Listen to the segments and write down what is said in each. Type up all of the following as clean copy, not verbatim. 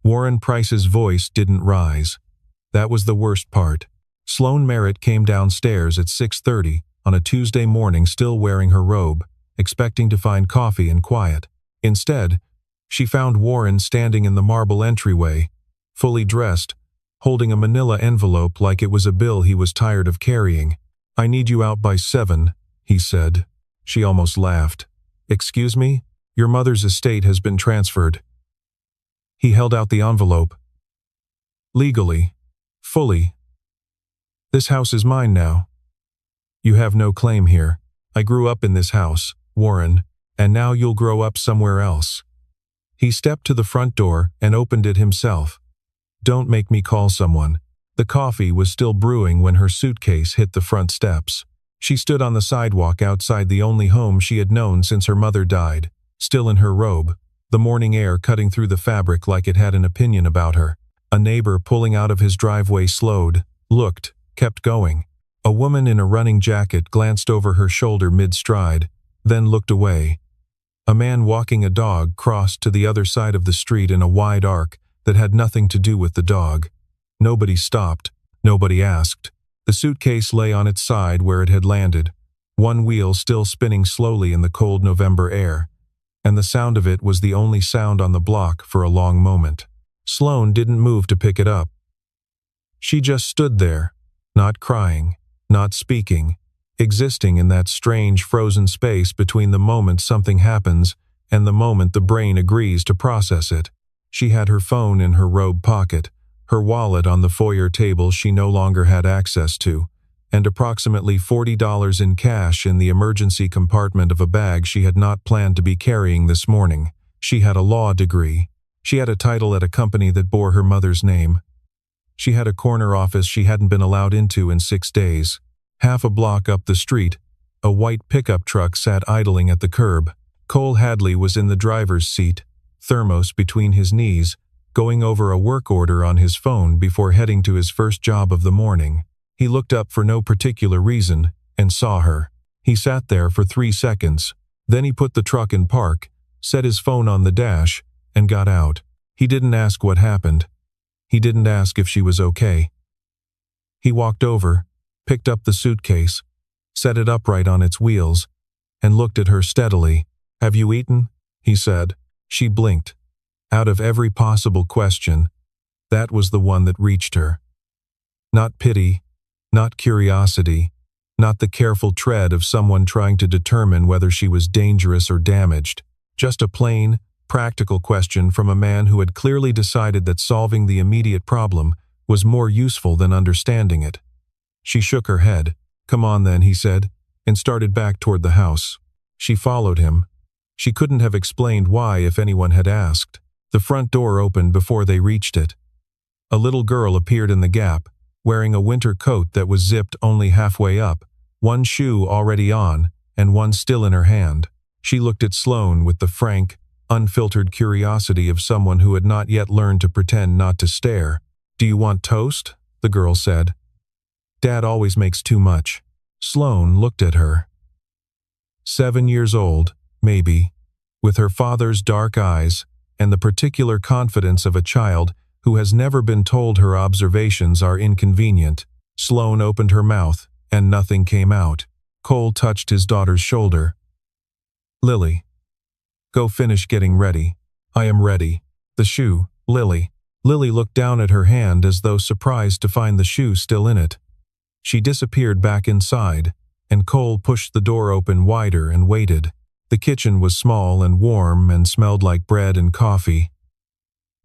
Warren Price's voice didn't rise. That was the worst part. Sloane Merritt came downstairs at 6:30 on a Tuesday morning, still wearing her robe, expecting to find coffee and quiet. Instead, she found Warren standing in the marble entryway, fully dressed, holding a manila envelope like it was a bill he was tired of carrying. "I need you out by 7, he said. She almost laughed. "Excuse me? Your mother's estate has been transferred." He held out the envelope. "Legally. Fully. This house is mine now. You have no claim here. I grew up in this house, Warren, and now you'll grow up somewhere else." He stepped to the front door and opened it himself. "Don't make me call someone." The coffee was still brewing when her suitcase hit the front steps. She stood on the sidewalk outside the only home she had known since her mother died, still in her robe, the morning air cutting through the fabric like it had an opinion about her. A neighbor pulling out of his driveway slowed, looked, kept going. A woman in a running jacket glanced over her shoulder mid-stride, then looked away. A man walking a dog crossed to the other side of the street in a wide arc that had nothing to do with the dog. Nobody stopped. Nobody asked. The suitcase lay on its side where it had landed, one wheel still spinning slowly in the cold November air, and the sound of it was the only sound on the block for a long moment. Sloane didn't move to pick it up. She just stood there, not crying, not speaking, existing in that strange frozen space between the moment something happens and the moment the brain agrees to process it. She had her phone in her robe pocket, her wallet on the foyer table she no longer had access to, and approximately $40 in cash in the emergency compartment of a bag she had not planned to be carrying this morning. She had a law degree. She had a title at a company that bore her mother's name. She had a corner office she hadn't been allowed into in 6 days. Half a block up the street, a white pickup truck sat idling at the curb. Cole Hadley was in the driver's seat, thermos between his knees, going over a work order on his phone before heading to his first job of the morning. He looked up for no particular reason and saw her. He sat there for 3 seconds. Then he put the truck in park, set his phone on the dash, and got out. He didn't ask what happened. He didn't ask if she was okay. He walked over, picked up the suitcase, set it upright on its wheels, and looked at her steadily. "Have you eaten?" he said. She blinked. Out of every possible question, that was the one that reached her. Not pity, not curiosity, not the careful tread of someone trying to determine whether she was dangerous or damaged. Just a plain, practical question from a man who had clearly decided that solving the immediate problem was more useful than understanding it. She shook her head. "Come on then," he said, and started back toward the house. She followed him. She couldn't have explained why if anyone had asked. The front door opened before they reached it. A little girl appeared in the gap, wearing a winter coat that was zipped only halfway up, one shoe already on, and one still in her hand. She looked at Sloane with the frank, unfiltered curiosity of someone who had not yet learned to pretend not to stare. "Do you want toast?" the girl said. "Dad always makes too much." Sloane looked at her. 7 years old, maybe, with her father's dark eyes and the particular confidence of a child who has never been told her observations are inconvenient. Sloane opened her mouth, and nothing came out. Cole touched his daughter's shoulder. "Lily, go finish getting ready." "I am ready." "The shoe, Lily." Lily looked down at her hand as though surprised to find the shoe still in it. She disappeared back inside, and Cole pushed the door open wider and waited. The kitchen was small and warm and smelled like bread and coffee.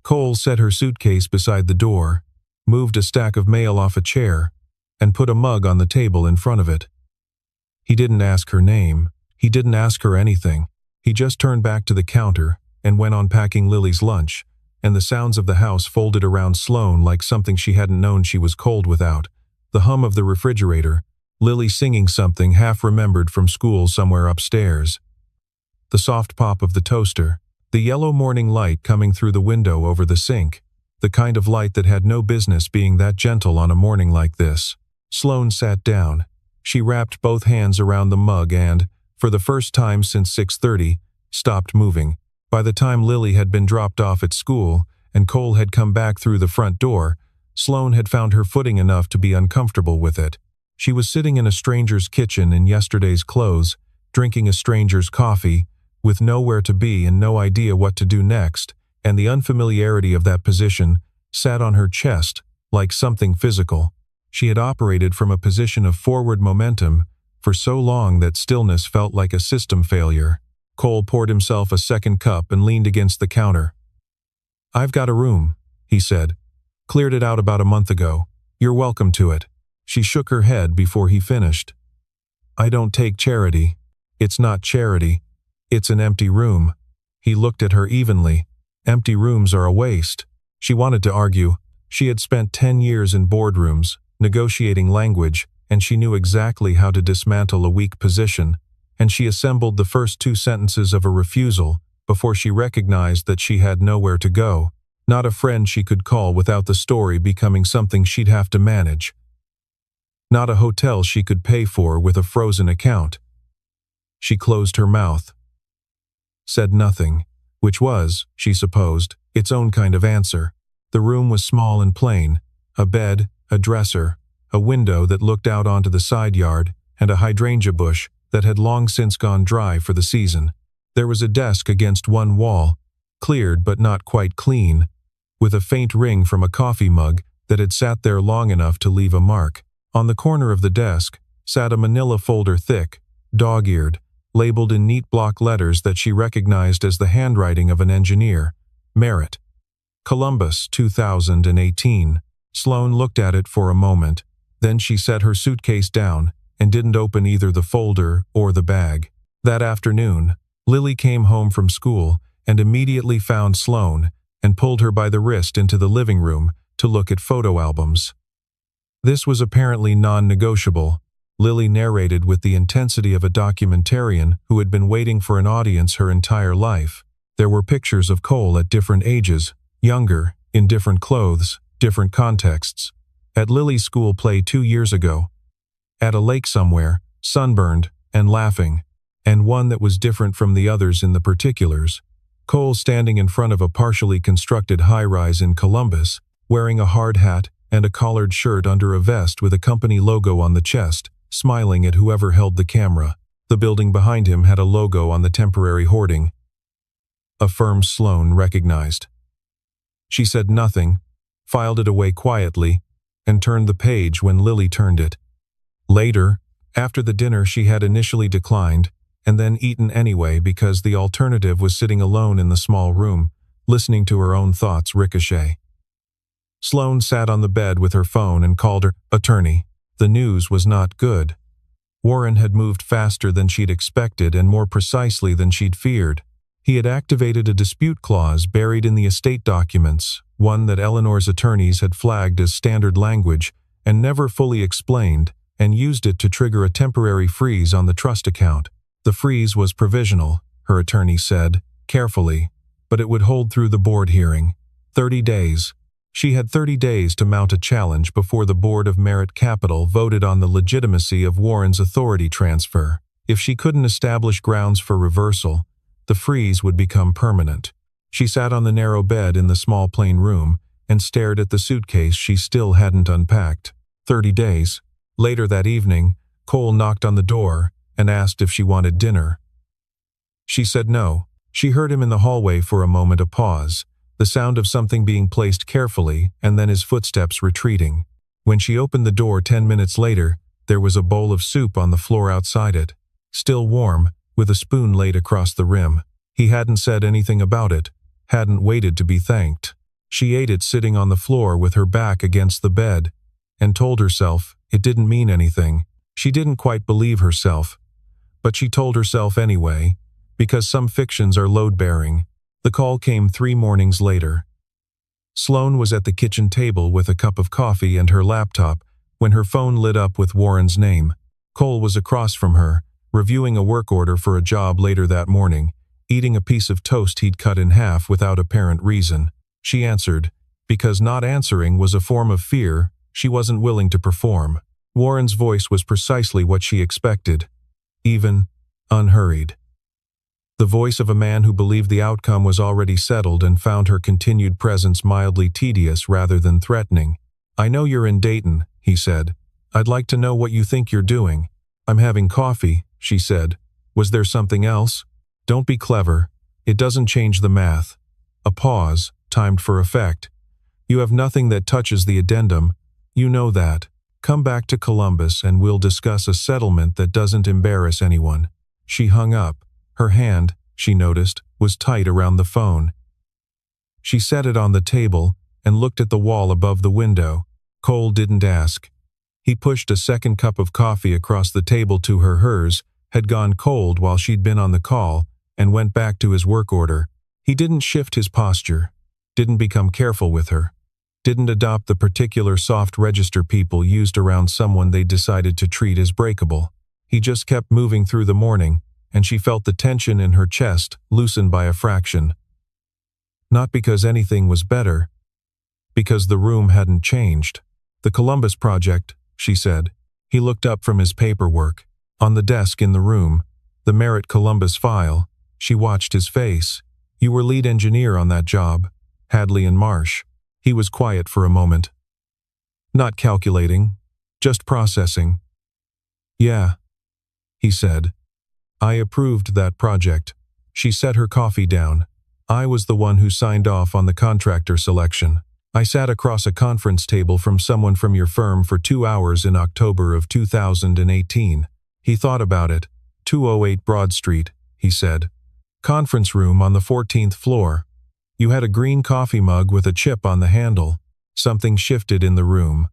Cole set her suitcase beside the door, moved a stack of mail off a chair, and put a mug on the table in front of it. He didn't ask her name. He didn't ask her anything. He just turned back to the counter and went on packing Lily's lunch, and the sounds of the house folded around Sloane like something she hadn't known she was cold without. The hum of the refrigerator, Lily singing something half-remembered from school somewhere upstairs. The soft pop of the toaster, the yellow morning light coming through the window over the sink, the kind of light that had no business being that gentle on a morning like this. Sloane sat down. She wrapped both hands around the mug and, for the first time since 6:30, stopped moving. By the time Lily had been dropped off at school, and Cole had come back through the front door, Sloane had found her footing enough to be uncomfortable with it. She was sitting in a stranger's kitchen in yesterday's clothes, drinking a stranger's coffee, with nowhere to be and no idea what to do next, and the unfamiliarity of that position sat on her chest like something physical. She had operated from a position of forward momentum for so long that stillness felt like a system failure. Cole poured himself a second cup and leaned against the counter. "I've got a room," he said. "Cleared it out about a month ago. You're welcome to it." She shook her head before he finished. "I don't take charity." "It's not charity. It's an empty room." He looked at her evenly. "Empty rooms are a waste." She wanted to argue. She had spent 10 years in boardrooms, negotiating language, and she knew exactly how to dismantle a weak position, and she assembled the first 2 sentences of a refusal before she recognized that she had nowhere to go, not a friend she could call without the story becoming something she'd have to manage, not a hotel she could pay for with a frozen account. She closed her mouth, said nothing, which was, she supposed, its own kind of answer. The room was small and plain: a bed, a dresser, a window that looked out onto the side yard, and a hydrangea bush that had long since gone dry for the season. There was a desk against one wall, cleared but not quite clean, with a faint ring from a coffee mug that had sat there long enough to leave a mark. On the corner of the desk sat a manila folder thick, dog-eared, labeled in neat block letters that she recognized as the handwriting of an engineer. Merritt. Columbus, 2018. Sloane looked at it for a moment. Then she set her suitcase down and didn't open either the folder or the bag. That afternoon, Lily came home from school and immediately found Sloane and pulled her by the wrist into the living room to look at photo albums. This was apparently non-negotiable. Lily narrated with the intensity of a documentarian who had been waiting for an audience her entire life. There were pictures of Cole at different ages, younger, in different clothes, different contexts. At Lily's school play 2 years ago. At a lake somewhere, sunburned and laughing. And one that was different from the others in the particulars. Cole standing in front of a partially constructed high-rise in Columbus, wearing a hard hat and a collared shirt under a vest with a company logo on the chest, smiling at whoever held the camera. The building behind him had a logo on the temporary hoarding. A firm Sloane recognized. She said nothing, filed it away quietly, and turned the page when Lily turned it. Later, after the dinner she had initially declined, and then eaten anyway because the alternative was sitting alone in the small room, listening to her own thoughts ricochet. Sloane sat on the bed with her phone and called her attorney. The news was not good. Warren had moved faster than she'd expected and more precisely than she'd feared. He had activated a dispute clause buried in the estate documents, one that Eleanor's attorneys had flagged as standard language and never fully explained, and used it to trigger a temporary freeze on the trust account. The freeze was provisional, her attorney said, carefully, but it would hold through the board hearing. 30 days. She had 30 days to mount a challenge before the board of Merritt Capital voted on the legitimacy of Warren's authority transfer. If she couldn't establish grounds for reversal, the freeze would become permanent. She sat on the narrow bed in the small plain room and stared at the suitcase she still hadn't unpacked. 30 days. Later that evening, Cole knocked on the door and asked if she wanted dinner. She said no. She heard him in the hallway for a moment, a pause, the sound of something being placed carefully, and then his footsteps retreating. When she opened the door 10 minutes later, there was a bowl of soup on the floor outside it, still warm, with a spoon laid across the rim. He hadn't said anything about it, hadn't waited to be thanked. She ate it sitting on the floor with her back against the bed, and told herself it didn't mean anything. She didn't quite believe herself, but she told herself anyway, because some fictions are load-bearing. The call came 3 mornings later. Sloane was at the kitchen table with a cup of coffee and her laptop when her phone lit up with Warren's name. Cole was across from her, reviewing a work order for a job later that morning, eating a piece of toast he'd cut in half without apparent reason. She answered, because not answering was a form of fear she wasn't willing to perform. Warren's voice was precisely what she expected, even, unhurried. the voice of a man who believed the outcome was already settled and found her continued presence mildly tedious rather than threatening. "I know you're in Dayton," he said. "I'd like to know what you think you're doing." "I'm having coffee," she said. "Was there something else?" "Don't be clever. It doesn't change the math." A pause, timed for effect. "You have nothing that touches the addendum. You know that. Come back to Columbus and we'll discuss a settlement that doesn't embarrass anyone." She hung up. Her hand, she noticed, was tight around the phone. She set it on the table and looked at the wall above the window. Cole didn't ask. He pushed a second cup of coffee across the table to her. Hers had gone cold while she'd been on the call, and went back to his work order. He didn't shift his posture, didn't become careful with her, didn't adopt the particular soft register people used around someone they decided to treat as breakable. He just kept moving through the morning, and she felt the tension in her chest loosen by a fraction. Not because anything was better, because the room hadn't changed. "The Columbus Project," she said. He looked up from his paperwork. On the desk in the room, the Merritt Columbus file. She watched his face. "You were lead engineer on that job, Hadley and Marsh." He was quiet for a moment. "Not calculating, just processing." "Yeah," he said. "I approved that project." She set her coffee down. "I was the one who signed off on the contractor selection. I sat across a conference table from someone from your firm for 2 hours in October of 2018. He thought about it. 208 Broad Street, he said. "Conference room on the 14th floor. You had a green coffee mug with a chip on the handle." Something shifted in the room.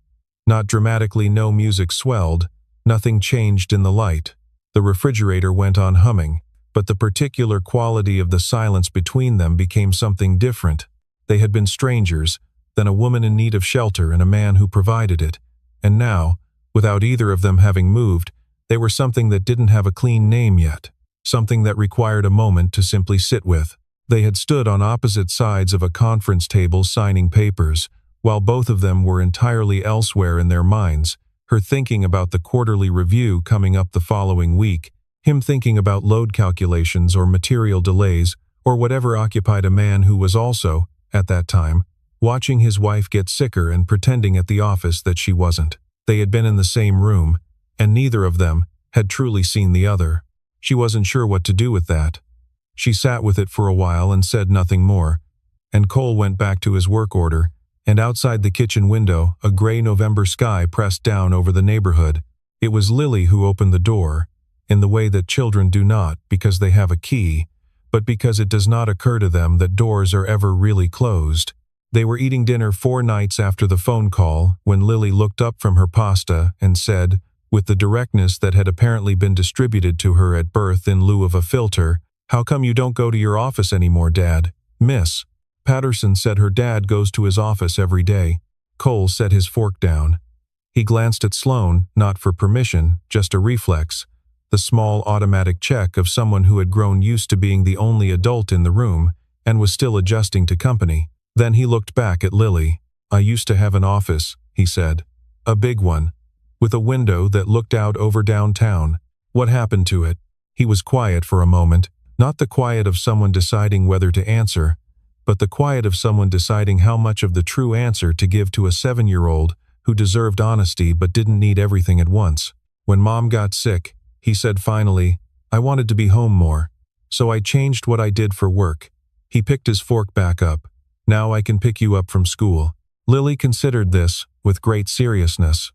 Not dramatically, no music swelled, nothing changed in the light. The refrigerator went on humming, but the particular quality of the silence between them became something different. They had been strangers, then a woman in need of shelter and a man who provided it. And now, without either of them having moved, they were something that didn't have a clean name yet. Something that required a moment to simply sit with. They had stood on opposite sides of a conference table signing papers, while both of them were entirely elsewhere in their minds. Her thinking about the quarterly review coming up the following week, him thinking about load calculations or material delays, or whatever occupied a man who was also, at that time, watching his wife get sicker and pretending at the office that she wasn't. They had been in the same room, and neither of them had truly seen the other. She wasn't sure what to do with that. She sat with it for a while and said nothing more, and Cole went back to his work order, and outside the kitchen window, a gray November sky pressed down over the neighborhood. It was Lily who opened the door, in the way that children do not because they have a key, but because it does not occur to them that doors are ever really closed. They were eating dinner 4 nights after the phone call when Lily looked up from her pasta and said, with the directness that had apparently been distributed to her at birth in lieu of a filter, "How come you don't go to your office anymore, Dad?" "Miss Patterson said her dad goes to his office every day." Cole set his fork down. He glanced at Sloane, not for permission, just a reflex, the small automatic check of someone who had grown used to being the only adult in the room and was still adjusting to company. Then he looked back at Lily. "I used to have an office," he said. "A big one, with a window that looked out over downtown. What happened to it?" He was quiet for a moment, not the quiet of someone deciding whether to answer, but the quiet of someone deciding how much of the true answer to give to a 7-year-old who deserved honesty but didn't need everything at once. "When Mom got sick," he said finally, "I wanted to be home more, so I changed what I did for work." He picked his fork back up. "Now I can pick you up from school." Lily considered this with great seriousness,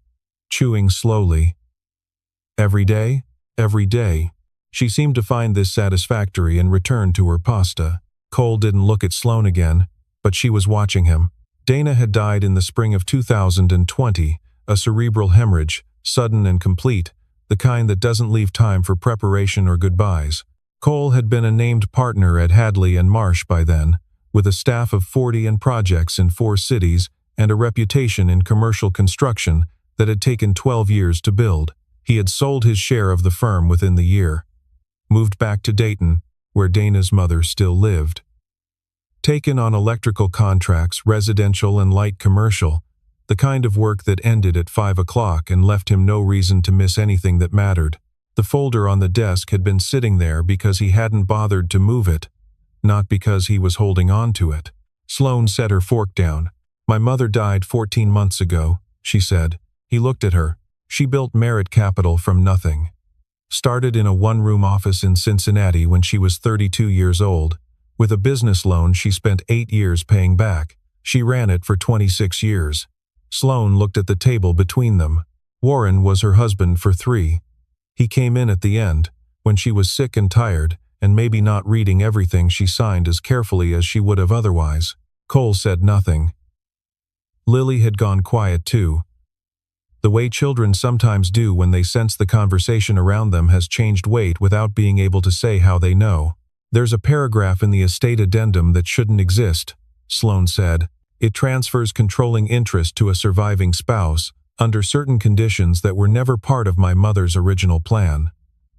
chewing slowly. "Every day? Every day." She seemed to find this satisfactory and returned to her pasta. Cole didn't look at Sloane again, but she was watching him. Dana had died in the spring of 2020, a cerebral hemorrhage, sudden and complete, the kind that doesn't leave time for preparation or goodbyes. Cole had been a named partner at Hadley and Marsh by then, with a staff of 40 and projects in 4 cities and a reputation in commercial construction that had taken 12 years to build. He had sold his share of the firm within the year, moved back to Dayton, where Dana's mother still lived. Taken on electrical contracts, residential and light commercial, the kind of work that ended at 5 o'clock and left him no reason to miss anything that mattered. The folder on the desk had been sitting there because he hadn't bothered to move it, not because he was holding on to it. Sloane set her fork down. "My mother died 14 months ago," she said. He looked at her. She built Merit Capital from nothing. Started in a one-room office in Cincinnati when she was 32 years old. With a business loan she spent 8 years paying back. She ran it for 26 years. Sloane looked at the table between them. Warren was her husband for 3. He came in at the end, when she was sick and tired, and maybe not reading everything she signed as carefully as she would have otherwise. Cole said nothing. Lily had gone quiet too. The way children sometimes do when they sense the conversation around them has changed weight without being able to say how they know. "There's a paragraph in the estate addendum that shouldn't exist," Sloane said. "It transfers controlling interest to a surviving spouse, under certain conditions that were never part of my mother's original plan.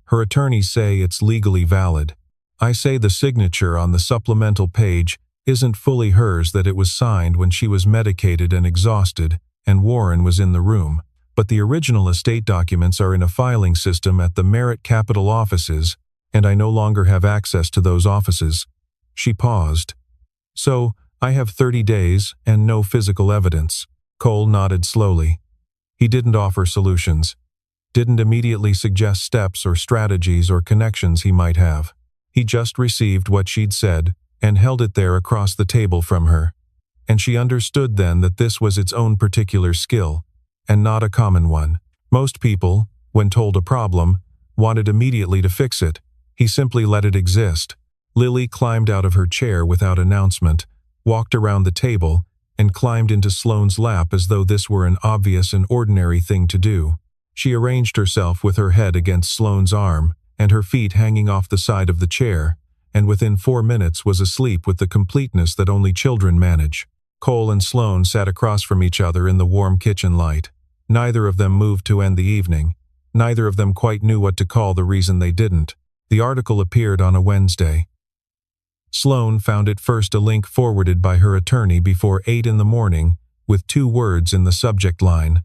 Her attorneys say it's legally valid. I say the signature on the supplemental page isn't fully hers, that it was signed when she was medicated and exhausted, and Warren was in the room. But the original estate documents are in a filing system at the Merit Capital offices, and I no longer have access to those offices." She paused. "So, I have 30 days and no physical evidence." Cole nodded slowly. He didn't offer solutions. Didn't immediately suggest steps or strategies or connections he might have. He just received what she'd said and held it there across the table from her. And she understood then that this was its own particular skill, and not a common one. Most people, when told a problem, wanted immediately to fix it. He simply let it exist. Lily climbed out of her chair without announcement, walked around the table, and climbed into Sloane's lap as though this were an obvious and ordinary thing to do. She arranged herself with her head against Sloane's arm and her feet hanging off the side of the chair, and within 4 minutes was asleep with the completeness that only children manage. Cole and Sloane sat across from each other in the warm kitchen light. Neither of them moved to end the evening. Neither of them quite knew what to call the reason they didn't. The article appeared on a Wednesday. Sloane found it first a link forwarded by her attorney before 8 in the morning, with 2 words in the subject line.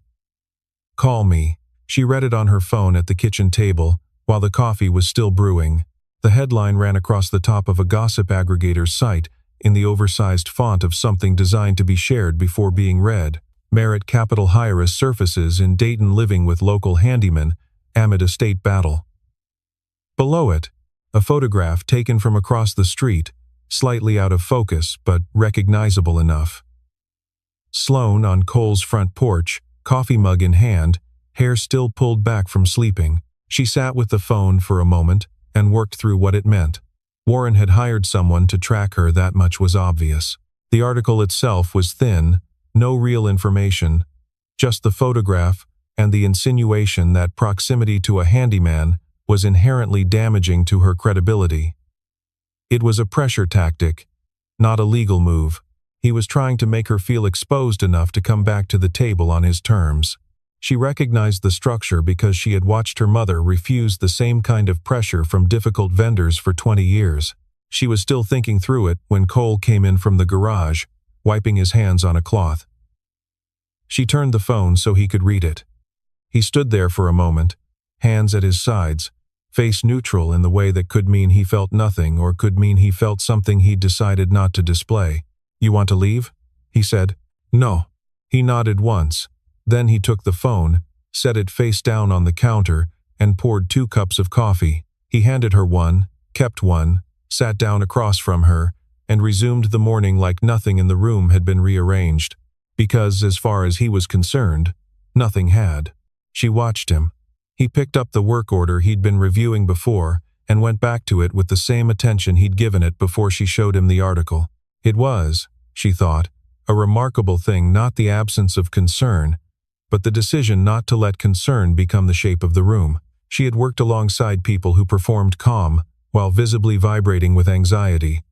"Call me." She read it on her phone at the kitchen table, while the coffee was still brewing. The headline ran across the top of a gossip aggregator's site, in the oversized font of something designed to be shared before being read. "Merit Capital High-Risk Surfaces in Dayton Living with Local Handyman, Amid Estate Battle." Below it, a photograph taken from across the street, slightly out of focus but recognizable enough. Sloane on Cole's front porch, coffee mug in hand, hair still pulled back from sleeping. She sat with the phone for a moment and worked through what it meant. Warren had hired someone to track her, that much was obvious. The article itself was thin, no real information, just the photograph and the insinuation that proximity to a handyman was inherently damaging to her credibility. It was a pressure tactic, not a legal move. He was trying to make her feel exposed enough to come back to the table on his terms. She recognized the structure because she had watched her mother refuse the same kind of pressure from difficult vendors for 20 years. She was still thinking through it when Cole came in from the garage, wiping his hands on a cloth. She turned the phone so he could read it. He stood there for a moment, hands at his sides, face neutral in the way that could mean he felt nothing or could mean he felt something he'd decided not to display. "You want to leave?" he said. "No." He nodded once. Then he took the phone, set it face down on the counter, and poured 2 cups of coffee. He handed her one, kept one, sat down across from her, and resumed the morning like nothing in the room had been rearranged. Because, as far as he was concerned, nothing had. She watched him. He picked up the work order he'd been reviewing before and went back to it with the same attention he'd given it before she showed him the article. It was, she thought, a remarkable thing, not the absence of concern, but the decision not to let concern become the shape of the room. She had worked alongside people who performed calm while visibly vibrating with anxiety.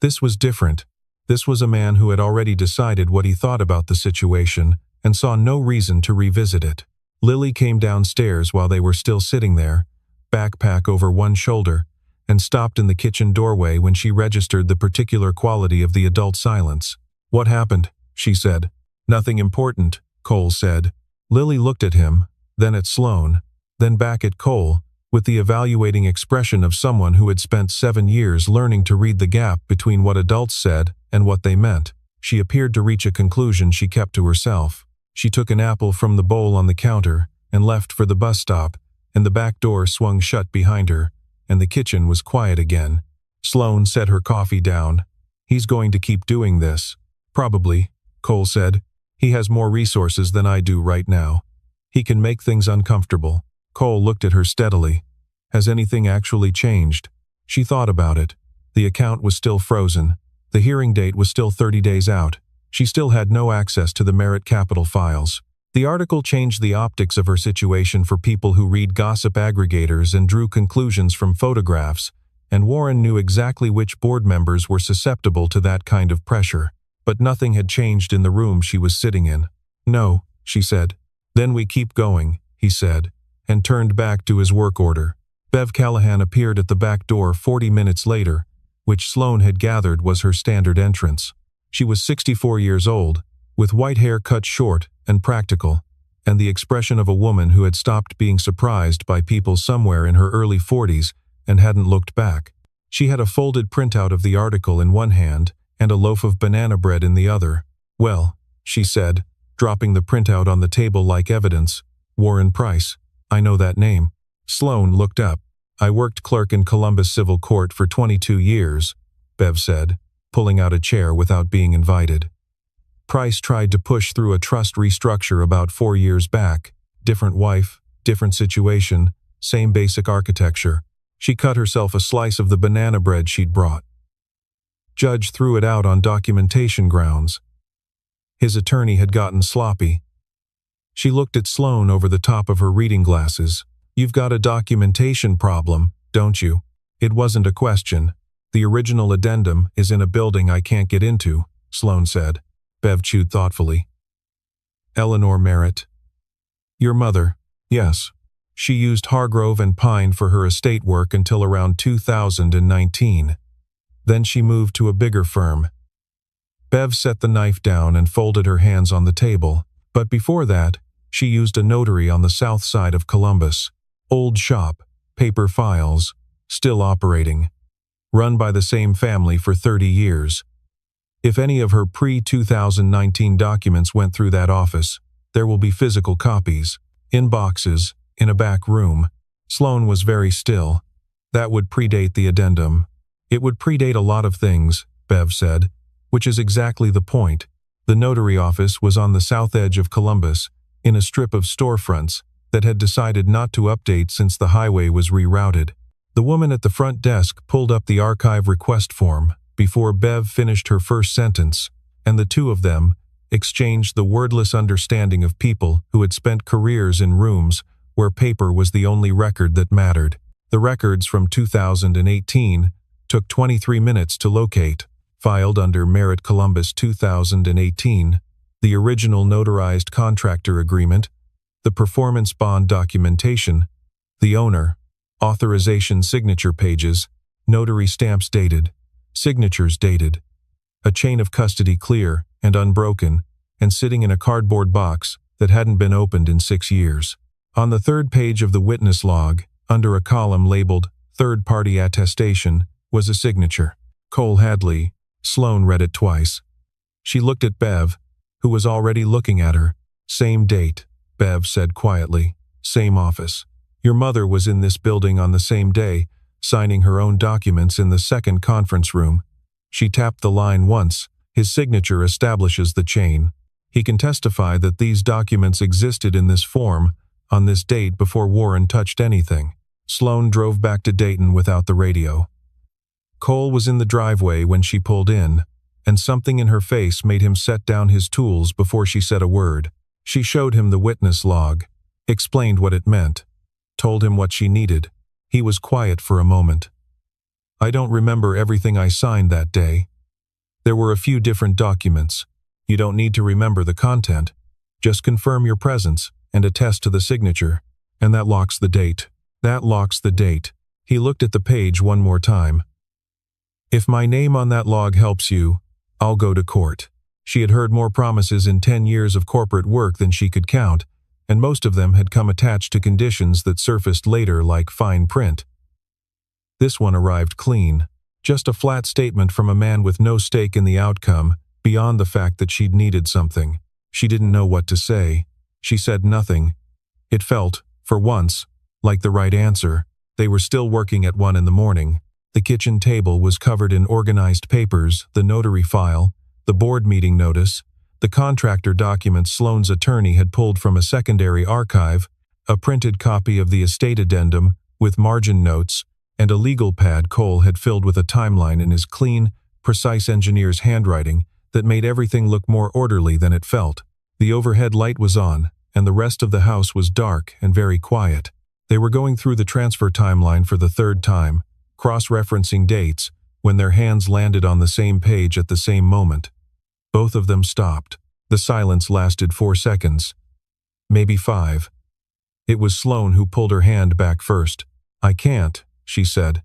This was different. This was a man who had already decided what he thought about the situation and saw no reason to revisit it. Lily came downstairs while they were still sitting there, backpack over one shoulder, and stopped in the kitchen doorway when she registered the particular quality of the adult silence. "What happened?" she said. "Nothing important," Cole said. Lily looked at him, then at Sloane. then back at Cole, with the evaluating expression of someone who had spent 7 years learning to read the gap between what adults said and what they meant. She appeared to reach a conclusion she kept to herself. She took an apple from the bowl on the counter and left for the bus stop, and the back door swung shut behind her, and the kitchen was quiet again. Sloane set her coffee down. "He's going to keep doing this." "Probably," Cole said. "He has more resources than I do right now. He can make things uncomfortable." Cole looked at her steadily. "Has anything actually changed?" She thought about it. The account was still frozen. The hearing date was still 30 days out. She still had no access to the Merit Capital files. The article changed the optics of her situation for people who read gossip aggregators and drew conclusions from photographs, and Warren knew exactly which board members were susceptible to that kind of pressure. But nothing had changed in the room she was sitting in. "No," she said. "Then we keep going," he said, and turned back to his work order. Bev Callahan appeared at the back door 40 minutes later, which Sloane had gathered was her standard entrance. She was 64 years old, with white hair cut short and practical, and the expression of a woman who had stopped being surprised by people somewhere in her early 40s and hadn't looked back. She had a folded printout of the article in one hand and a loaf of banana bread in the other. "Well," she said, dropping the printout on the table like evidence, "Warren Price. I know that name." Sloane looked up. "I worked clerk in Columbus Civil Court for 22 years, Bev said, pulling out a chair without being invited. "Price tried to push through a trust restructure about 4 years back. Different wife, different situation, same basic architecture. She cut herself a slice of the banana bread she'd brought. Judge threw it out on documentation grounds. His attorney had gotten sloppy." She looked at Sloane over the top of her reading glasses. "You've got a documentation problem, don't you?" "It wasn't a question. The original addendum is in a building I can't get into," Sloane said. Bev chewed thoughtfully. "Eleanor Merritt." "Your mother?" "Yes. She used Hargrove and Pine for her estate work until around 2019. Then she moved to a bigger firm." Bev set the knife down and folded her hands on the table. "But before that, she used a notary on the south side of Columbus. Old shop, paper files, still operating. Run by the same family for 30 years. If any of her pre-2019 documents went through that office, there will be physical copies, in boxes, in a back room." Sloane was very still. "That would predate the addendum." "It would predate a lot of things," Bev said, "which is exactly the point. The notary office was on the south edge of Columbus, in a strip of storefronts that had decided not to update since the highway was rerouted." The woman at the front desk pulled up the archive request form before Bev finished her first sentence, and the two of them exchanged the wordless understanding of people who had spent careers in rooms where paper was the only record that mattered. The records from 2018 took 23 minutes to locate, filed under Merit Columbus 2018, the original notarized contractor agreement, the performance bond documentation, the owner, authorization signature pages, notary stamps dated, signatures dated, a chain of custody clear and unbroken, and sitting in a cardboard box that hadn't been opened in 6 years. On the third page of the witness log, under a column labeled Third-Party Attestation, was a signature. Cole Hadley. Sloane read it twice. She looked at Bev, who was already looking at her. "Same date," Bev said quietly. "Same office. Your mother was in this building on the same day, signing her own documents in the second conference room." She tapped the line once. "His signature establishes the chain. He can testify that these documents existed in this form on this date before Warren touched anything." Sloane drove back to Dayton without the radio. Cole was in the driveway when she pulled in, and something in her face made him set down his tools before she said a word. She showed him the witness log, explained what it meant, told him what she needed. He was quiet for a moment. "I don't remember everything I signed that day. There were a few different documents. You don't need to remember the content. Just confirm your presence and attest to the signature, and that locks the date." "That locks the date." He looked at the page one more time. "If my name on that log helps you, I'll go to court." She had heard more promises in 10 years of corporate work than she could count, and most of them had come attached to conditions that surfaced later like fine print. This one arrived clean. Just a flat statement from a man with no stake in the outcome, beyond the fact that she'd needed something. She didn't know what to say. She said nothing. It felt, for once, like the right answer. They were still working at 1 in the morning. The kitchen table was covered in organized papers, the notary file, the board meeting notice, the contractor documents Sloane's attorney had pulled from a secondary archive, a printed copy of the estate addendum with margin notes, and a legal pad Cole had filled with a timeline in his clean, precise engineer's handwriting that made everything look more orderly than it felt. The overhead light was on, and the rest of the house was dark and very quiet. They were going through the transfer timeline for the third time, cross-referencing dates, when their hands landed on the same page at the same moment. Both of them stopped. The silence lasted 4 seconds. Maybe 5. It was Sloane who pulled her hand back first. "I can't," she said.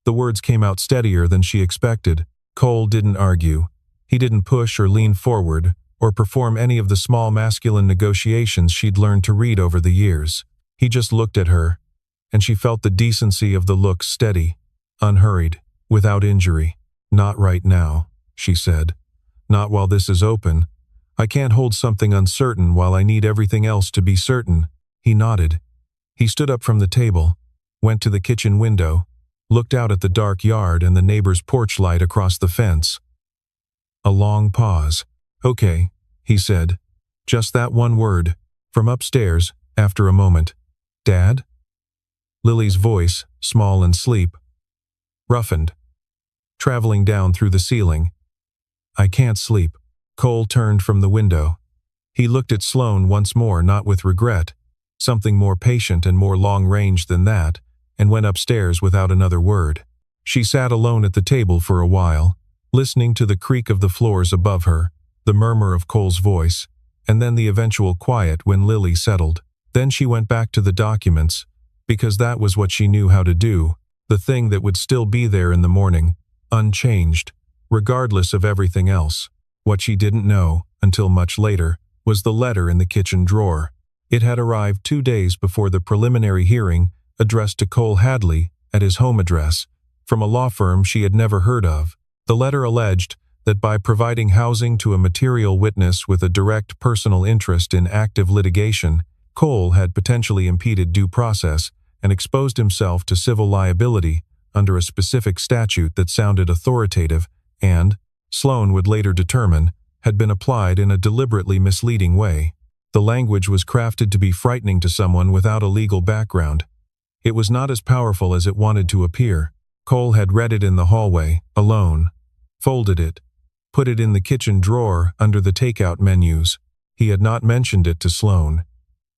The words came out steadier than she expected. Cole didn't argue. He didn't push or lean forward, or perform any of the small masculine negotiations she'd learned to read over the years. He just looked at her, and she felt the decency of the look steady, unhurried, without injury. "Not right now," she said. "Not while this is open. I can't hold something uncertain while I need everything else to be certain." He nodded. He stood up from the table, went to the kitchen window, looked out at the dark yard and the neighbor's porch light across the fence. A long pause. "Okay," he said. Just that one word. From upstairs, after a moment. "Dad?" Lily's voice, small and sleep, roughened, traveling down through the ceiling. "I can't sleep." Cole turned from the window. He looked at Sloane once more, not with regret, something more patient and more long-range than that, and went upstairs without another word. She sat alone at the table for a while, listening to the creak of the floors above her, the murmur of Cole's voice, and then the eventual quiet when Lily settled. Then she went back to the documents, because that was what she knew how to do, the thing that would still be there in the morning, unchanged, regardless of everything else. What she didn't know, until much later, was the letter in the kitchen drawer. It had arrived 2 days before the preliminary hearing, addressed to Cole Hadley, at his home address, from a law firm she had never heard of. The letter alleged that by providing housing to a material witness with a direct personal interest in active litigation, Cole had potentially impeded due process and exposed himself to civil liability under a specific statute that sounded authoritative and, Sloane would later determine, had been applied in a deliberately misleading way. The language was crafted to be frightening to someone without a legal background. It was not as powerful as it wanted to appear. Cole had read it in the hallway, alone, folded it, put it in the kitchen drawer under the takeout menus. He had not mentioned it to Sloane.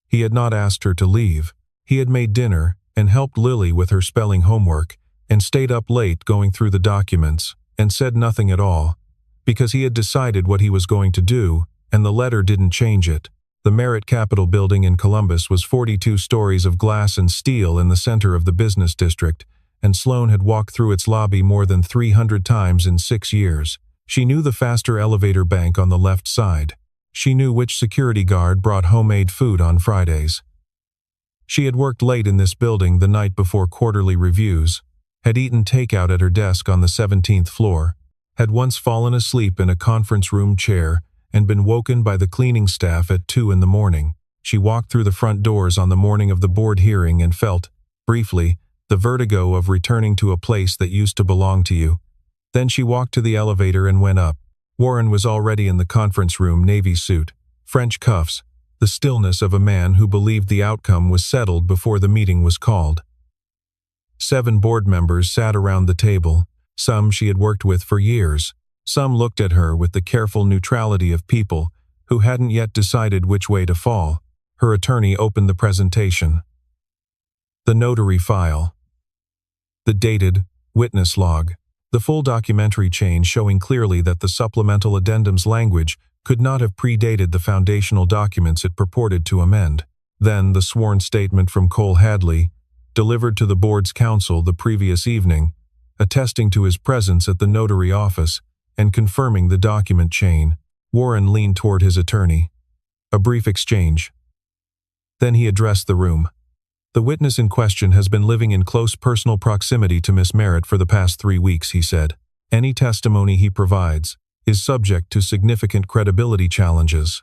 He had not asked her to leave. He had made dinner and helped Lily with her spelling homework and stayed up late going through the documents and said nothing at all, because he had decided what he was going to do, and the letter didn't change it. The Merit Capitol building in Columbus was 42 stories of glass and steel in the center of the business district, and Sloane had walked through its lobby more than 300 times in 6 years. She knew the faster elevator bank on the left side. She knew which security guard brought homemade food on Fridays. She had worked late in this building the night before quarterly reviews, had eaten takeout at her desk on the 17th floor, had once fallen asleep in a conference room chair and been woken by the cleaning staff at 2 in the morning. She walked through the front doors on the morning of the board hearing and felt, briefly, the vertigo of returning to a place that used to belong to you. Then she walked to the elevator and went up. Warren was already in the conference room, navy suit, French cuffs, the stillness of a man who believed the outcome was settled before the meeting was called. 7 board members sat around the table, some she had worked with for years. Some looked at her with the careful neutrality of people who hadn't yet decided which way to fall. Her attorney opened the presentation. The notary file. The dated witness log. The full documentary chain showing clearly that the supplemental addendum's language could not have predated the foundational documents it purported to amend. Then the sworn statement from Cole Hadley, delivered to the board's counsel the previous evening, attesting to his presence at the notary office and confirming the document chain. Warren leaned toward his attorney. A brief exchange. Then he addressed the room. "The witness in question has been living in close personal proximity to Miss Merritt for the past 3 weeks," he said. "Any testimony he provides is subject to significant credibility challenges.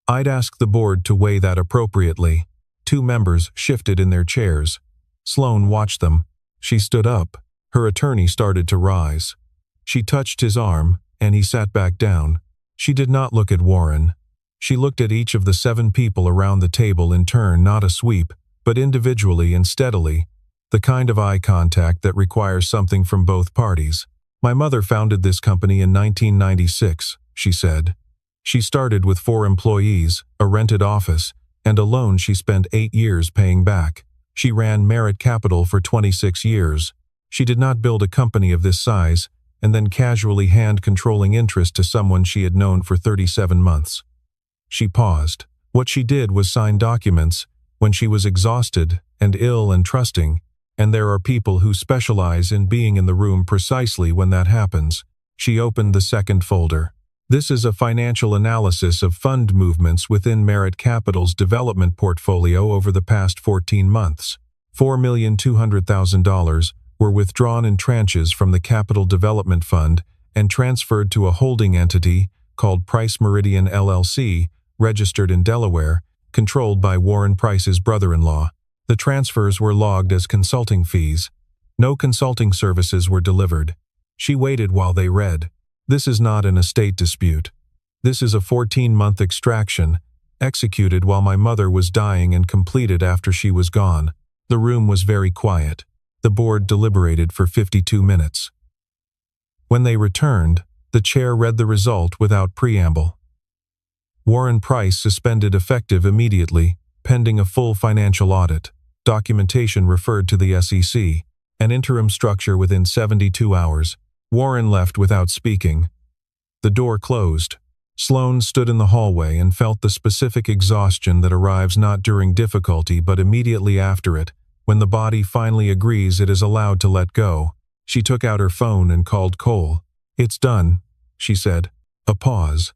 I'd ask the board to weigh that appropriately." 2 members shifted in their chairs. Sloane watched them. She stood up. Her attorney started to rise. She touched his arm, and he sat back down. She did not look at Warren. She looked at each of the 7 people around the table in turn, not a sweep, but individually and steadily, the kind of eye contact that requires something from both parties. "My mother founded this company in 1996, she said. "She started with 4 employees, a rented office, and a loan she spent 8 years paying back. She ran Merritt Capital for 26 years. She did not build a company of this size and then casually hand controlling interest to someone she had known for 37 months. She paused. What she did was sign documents when she was exhausted and ill and trusting, and there are people who specialize in being in the room precisely when that happens." She opened the second folder. "This is a financial analysis of fund movements within Merritt Capital's development portfolio over the past 14 months. $4,200,000 were withdrawn in tranches from the Capital Development Fund and transferred to a holding entity called Price Meridian LLC, registered in Delaware, controlled by Warren Price's brother-in-law. The transfers were logged as consulting fees. No consulting services were delivered." She waited while they read. "This is not an estate dispute. This is a 14-month extraction, executed while my mother was dying and completed after she was gone." The room was very quiet. The board deliberated for 52 minutes. When they returned, the chair read the result without preamble. Warren Price suspended effective immediately, pending a full financial audit. Documentation referred to the SEC. An interim structure within 72 hours. Warren left without speaking. The door closed. Sloane stood in the hallway and felt the specific exhaustion that arrives not during difficulty but immediately after it, when the body finally agrees it is allowed to let go. She took out her phone and called Cole. "It's done," she said. A pause.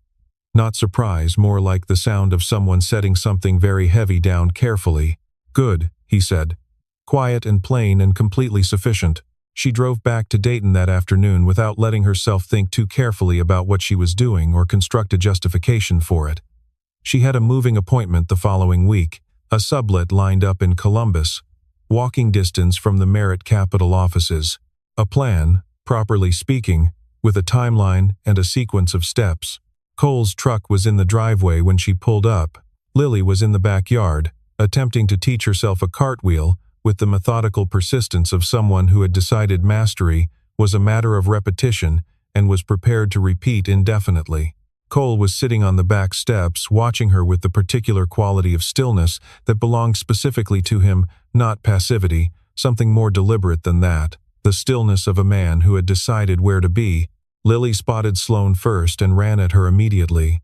Not surprise, more like the sound of someone setting something very heavy down carefully. "Good," he said. Quiet and plain and completely sufficient. She drove back to Dayton that afternoon without letting herself think too carefully about what she was doing or construct a justification for it. She had a moving appointment the following week, a sublet lined up in Columbus, walking distance from the Merritt Capital offices. A plan, properly speaking, with a timeline and a sequence of steps. Cole's truck was in the driveway when she pulled up. Lily was in the backyard, attempting to teach herself a cartwheel with the methodical persistence of someone who had decided mastery was a matter of repetition and was prepared to repeat indefinitely. Cole was sitting on the back steps, watching her with the particular quality of stillness that belonged specifically to him, not passivity, something more deliberate than that, the stillness of a man who had decided where to be. Lily spotted Sloane first and ran at her immediately.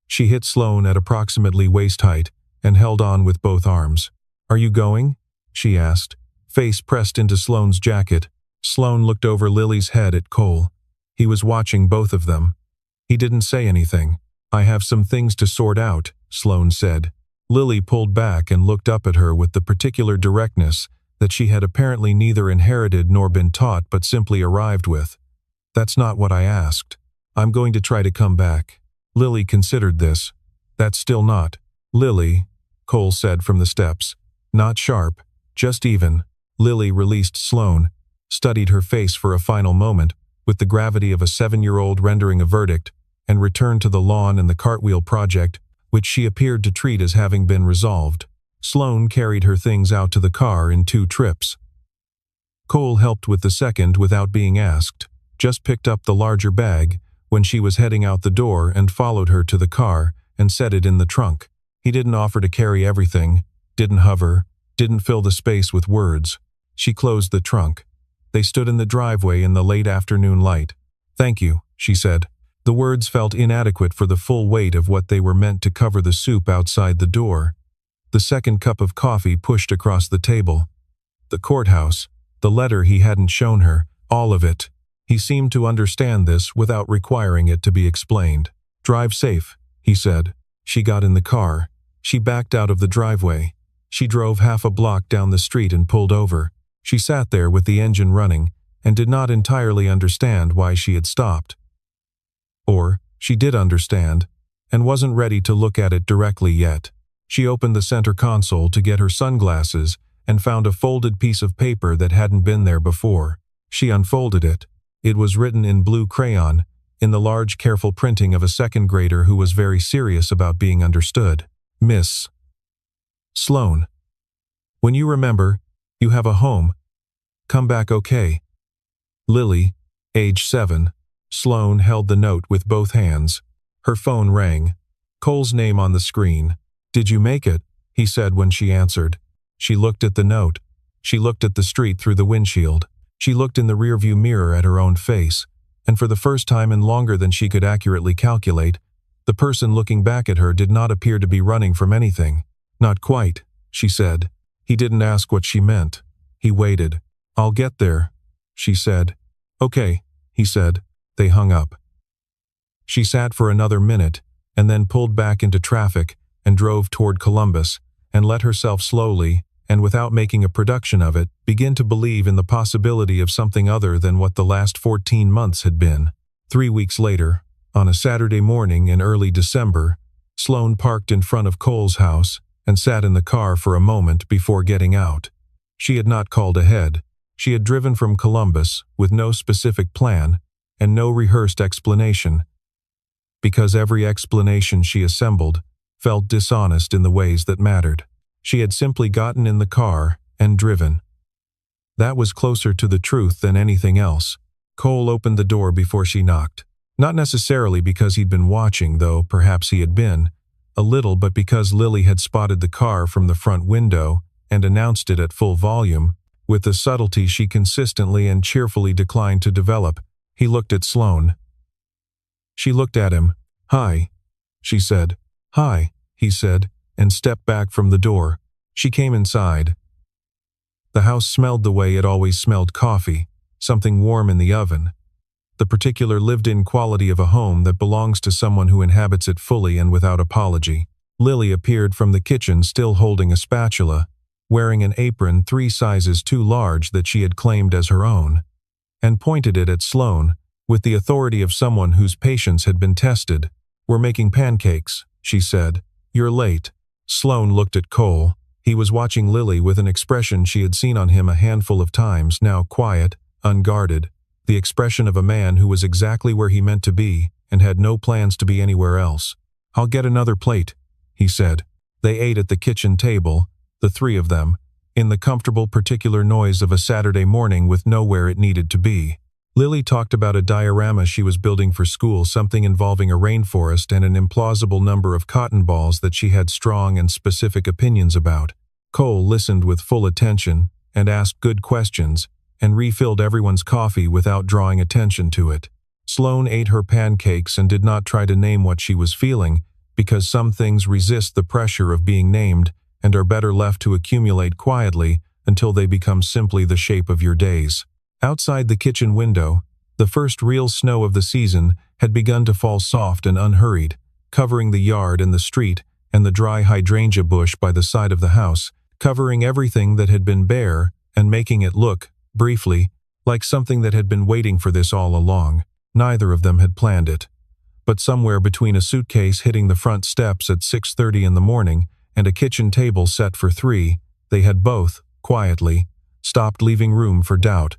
She hit Sloane at approximately waist height and held on with both arms. "Are you going?" she asked, face pressed into Sloane's jacket. Sloane looked over Lily's head at Cole. He was watching both of them. He didn't say anything. "I have some things to sort out," Sloane said. Lily pulled back and looked up at her with the particular directness that she had apparently neither inherited nor been taught but simply arrived with. "That's not what I asked. I'm going to try to come back." Lily considered this. "That's still not." "Lily," Cole said from the steps. "Not sharp, just even." Lily released Sloane, studied her face for a final moment, with the gravity of a 7-year-old rendering a verdict, and returned to the lawn and the cartwheel project, which she appeared to treat as having been resolved. Sloane carried her things out to the car in 2 trips. Cole helped with the second without being asked, just picked up the larger bag when she was heading out the door and followed her to the car and set it in the trunk. He didn't offer to carry everything, didn't hover, didn't fill the space with words. She closed the trunk. They stood in the driveway in the late afternoon light. "Thank you," she said. The words felt inadequate for the full weight of what they were meant to cover the soup outside the door. The second cup of coffee pushed across the table. The courthouse, the letter he hadn't shown her, all of it. He seemed to understand this without requiring it to be explained. "Drive safe," he said. She got in the car. She backed out of the driveway. She drove half a block down the street and pulled over. She sat there with the engine running and did not entirely understand why she had stopped. Or, she did understand, and wasn't ready to look at it directly yet. She opened the center console to get her sunglasses and found a folded piece of paper that hadn't been there before. She unfolded it. It was written in blue crayon, in the large, careful printing of a second grader who was very serious about being understood. Miss Sloane. When you remember, you have a home. Come back okay. Lily, age 7. Sloane held the note with both hands. Her phone rang. Cole's name on the screen. Did you make it? He said when she answered. She looked at the note. She looked at the street through the windshield. She looked in the rearview mirror at her own face, and for the first time in longer than she could accurately calculate, the person looking back at her did not appear to be running from anything. Not quite, she said. He didn't ask what she meant. He waited. I'll get there, she said. Okay, he said. They hung up. She sat for another minute, and then pulled back into traffic and drove toward Columbus, and let herself slowly, and without making a production of it, begin to believe in the possibility of something other than what the last 14 months had been. 3 weeks later, on a Saturday morning in early December, Sloane parked in front of Cole's house and sat in the car for a moment before getting out. She had not called ahead. She had driven from Columbus with no specific plan and no rehearsed explanation, because every explanation she assembled felt dishonest in the ways that mattered. She had simply gotten in the car and driven. That was closer to the truth than anything else. Cole opened the door before she knocked. Not necessarily because he'd been watching, though perhaps he had been, a little, but because Lily had spotted the car from the front window and announced it at full volume, with the subtlety she consistently and cheerfully declined to develop. He looked at Sloane. She looked at him. Hi, she said. Hi, he said, and stepped back from the door. She came inside. The house smelled the way it always smelled: coffee, something warm in the oven. The particular lived-in quality of a home that belongs to someone who inhabits it fully and without apology. Lily appeared from the kitchen still holding a spatula, wearing an apron 3 sizes too large that she had claimed as her own, and pointed it at Sloane with the authority of someone whose patience had been tested. We're making pancakes, she said. You're late. Sloane looked at Cole. He was watching Lily with an expression she had seen on him a handful of times, now quiet, unguarded, the expression of a man who was exactly where he meant to be and had no plans to be anywhere else. I'll get another plate, he said. They ate at the kitchen table, the 3 of them, in the comfortable particular noise of a Saturday morning with nowhere it needed to be. Lily talked about a diorama she was building for school, something involving a rainforest and an implausible number of cotton balls that she had strong and specific opinions about. Cole listened with full attention and asked good questions and refilled everyone's coffee without drawing attention to it. Sloane ate her pancakes and did not try to name what she was feeling, because some things resist the pressure of being named and are better left to accumulate quietly until they become simply the shape of your days. Outside the kitchen window, the first real snow of the season had begun to fall soft and unhurried, covering the yard and the street and the dry hydrangea bush by the side of the house, covering everything that had been bare and making it look, briefly, like something that had been waiting for this all along. Neither of them had planned it. But somewhere between a suitcase hitting the front steps at 6:30 in the morning and a kitchen table set for 3, they had both, quietly, stopped leaving room for doubt.